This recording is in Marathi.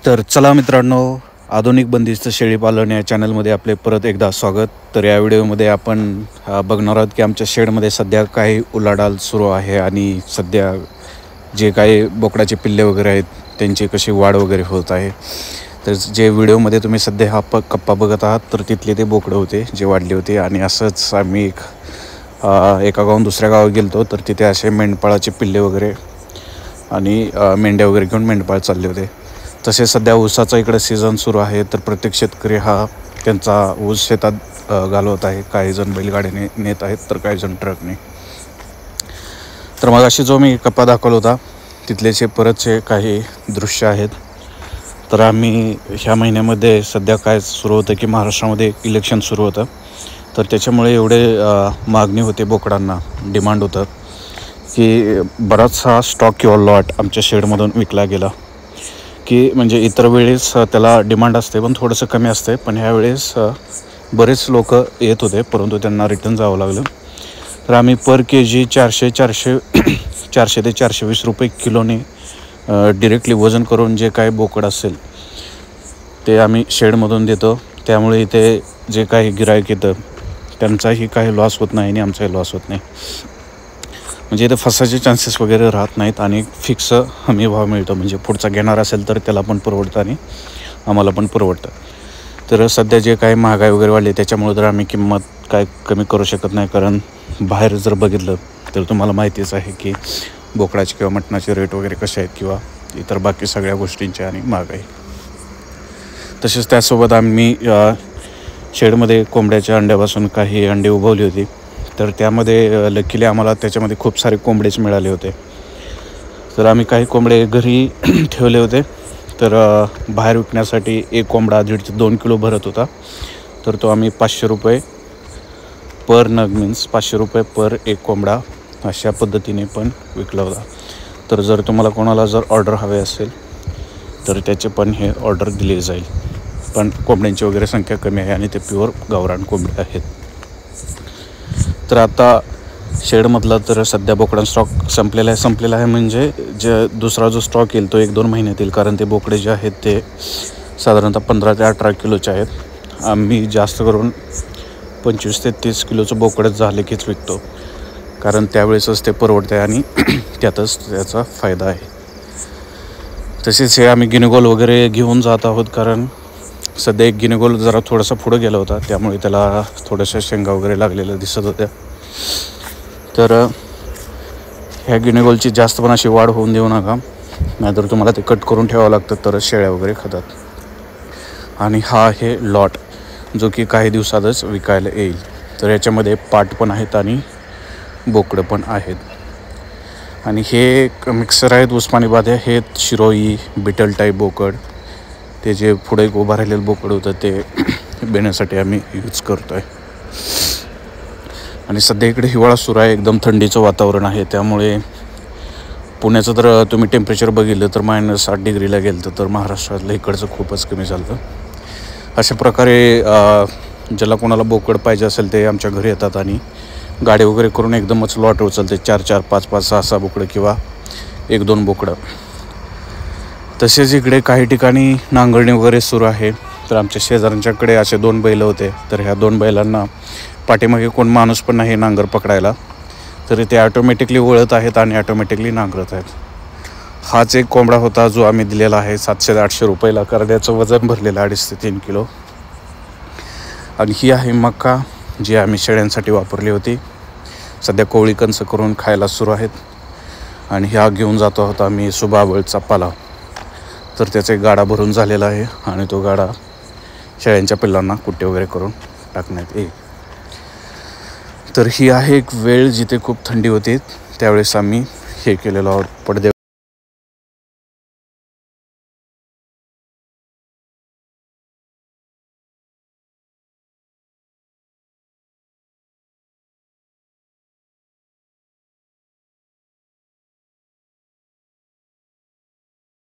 तर चला मित्रांनो, आधुनिक बंदिस्त शेळीपालन या चॅनलमध्ये आपले परत एकदा स्वागत. तर या व्हिडिओमध्ये आपण बघणार आहोत की आमच्या शेडमध्ये सध्या काही उलाढाल सुरू आहे आणि सध्या जे काही बोकडाचे पिल्ले वगैरे आहेत त्यांची कशी वाढ वगैरे होत आहे. तर जे व्हिडिओमध्ये तुम्ही सध्या हा कप्पा बघत आहात तर तिथले ते बोकडं होते जे वाढले होते. आणि असंच आम्ही एका गावाहून दुसऱ्या गावात गेलो तर तिथे असे मेंढपाळाचे पिल्ले वगैरे आणि मेंढ्या वगैरे घेऊन मेंढपाळ चालले होते. तसे सध्या ऊसाचा इकडे सीझन सुरू आहे तर प्रत्येक शेतकरी हा त्यांचा ऊस शेतात घालवत आहे. काही जण बैलगाडीने नेत आहेत तर काही जण ट्रकने. तर मग अशी जो मी कप्पा दाखवला होता तिथलेचे परतचे काही दृश्य आहेत. तर आम्ही ह्या महिन्यामध्ये सध्या काय सुरू होतं की महाराष्ट्रामध्ये इलेक्शन सुरू होतं तर त्याच्यामुळे एवढे मागणी होते बोकडांना, डिमांड होतं की बराचसा स्टॉक किंवा लॉट आमच्या शेडमधून विकला गेला. की म्हणजे इतर वेळेस त्याला डिमांड असते पण थोडंसं कमी असते, पण ह्यावेळेस बरेच लोक येत होते परंतु त्यांना रिटर्न जावं लागलं. तर आम्ही पर KG 400 ते 420 रुपये किलोने डिरेक्टली वजन करून जे काय बोकड असेल ते आम्ही शेडमधून देतो. त्यामुळे इथे जे काही गिराईक येतं त्यांचाही काही लॉस होत नाही आणि आमचाही लॉस होत नाही. म्हणजे इथं फसायचे चान्सेस वगैरे राहत नाहीत आणि फिक्स हमी भाव मिळतो. म्हणजे पुढचा घेणार असेल तर त्याला पण परवडतं आणि आम्हाला पण परवडतं. तर सध्या जे काही महागाई वगैरे वाढली त्याच्यामुळे तर आम्ही किंमत काय कमी करू शकत नाही, कारण बाहेर जर बघितलं तर तुम्हाला माहितीच आहे की बोकडाचे किंवा मटणाचे रेट वगैरे कसे आहेत किंवा इतर बाकी सगळ्या गोष्टींची आणि महागाई. तसेच त्यासोबत आम्ही शेडमध्ये कोंबड्याच्या अंड्यापासून काही अंडे उभवली होती. तर त्यामध्ये लकीली आम्हाला त्याच्यामध्ये खूप सारे कोंबडेच मिळाले होते. तर आम्ही काही कोंबडे घरी ठेवले होते. तर बाहेर विकण्यासाठी एक कोंबडा 1.5 ते 2 किलो भरत होता. तर तो आम्ही 500 रुपये पर नग, मीन्स 500 रुपये पर एक कोंबडा अशा पद्धतीने पण विकला होता. तर जर तुम्हाला कोणाला जर ऑर्डर हवे असेल तर त्याचे पण हे ऑर्डर दिले जाईल. पण कोंबड्यांची वगैरे संख्या कमी आहे आणि ते प्युअर गावरान कोंबडे आहेत. तर आता शेडमधला तर सध्या बोकडा स्टॉक संपलेला आहे म्हणजे दुसरा जो स्टॉक येईल तो 1-2 महिन्यात येईल, कारण ते बोकडे जे आहेत ते साधारणतः 15 ते 18 किलोचे आहेत. आम्ही जास्त करून 25 ते 30 किलोचं बोकडच झाले कीच विकतो, कारण त्यावेळेसच ते परवडतं आहे आणि त्यातच त्याचा फायदा आहे. तसेच हे आम्ही गिनीगोल वगैरे घेऊन जात आहोत, कारण सध्या एक गिनीगोल जरा थोडासा पुढं गेला होता त्यामुळे त्याला थोड्याशा शेंगा वगैरे लागलेल्या दिसत होत्या. तर ह्या गिनीगोलची जास्त पण अशी वाढ होऊन देऊ नका, नाहीतर तुम्हाला ते कट करून ठेवावं लागतं तर शेळ्या वगैरे खातात. आणि हा आहे लॉट जो की काही दिवसातच विकायला येईल. तर याच्यामध्ये पाट पण आहेत आणि बोकडं पण आहेत. आणि हे मिक्सर आहेत उस्मानाबादी आहेत, शिरोई, बिटल टाईप बोकड. ते जे पुढे एक उभं राहिलेलं बोकड होतं ते बेण्यासाठी आम्ही यूज करतो आहे. आणि सध्या इकडे हिवाळा सुरू आहे, एकदम थंडीचं वातावरण आहे. त्यामुळे पुण्याचं तर तुम्ही टेम्परेचर बघितलं तर -8 डिग्रीला गेलं तर महाराष्ट्रातलं इकडचं खूपच कमी झालं. अशा प्रकारे ज्याला कोणाला बोकड पाहिजे असेल ते आमच्या घरी येतात आणि गाडी वगैरे करून एकदमच लॉट उचलते. 4-4, 5-5, 6-6 बोकडं किंवा 1-2 बोकडं. तसेच इकडे काही ठिकाणी नांगरणी वगैरे सुरू आहे. तर आमच्या शेजाऱ्यांच्याकडे असे 2 बैल होते. तर ह्या 2 बैलांना पाठीमागे कोण माणूस पण नाही नांगर पकडायला, तर ते ऑटोमॅटिकली वळत आहेत आणि ऑटोमॅटिकली नांगरत आहेत. हाच एक कोंबडा होता जो आम्ही दिलेला आहे 700 ते 800 रुपयाला, कारण त्याचं वजन भरलेलं 2.5 ते 3 किलो. आणि ही आहे मका जी आम्ही शेळ्यांसाठी वापरली होती. सध्या कोवळी कंस करून खायला सुरू आहेत. आणि ह्या घेऊन जातो आहोत आम्ही सुबाबळचा पाला. तर त्याचा एक गाडा भरून झालेला आहे आणि तो गाडा शेळ्यांच्या पिल्लांना कुट्टे वगैरे करून टाकण्यात येईल. तर ही आहे एक वेळ जिथे खूप थंडी होती, त्यावेळेस आम्ही हे केलेलं आहोत. पडदे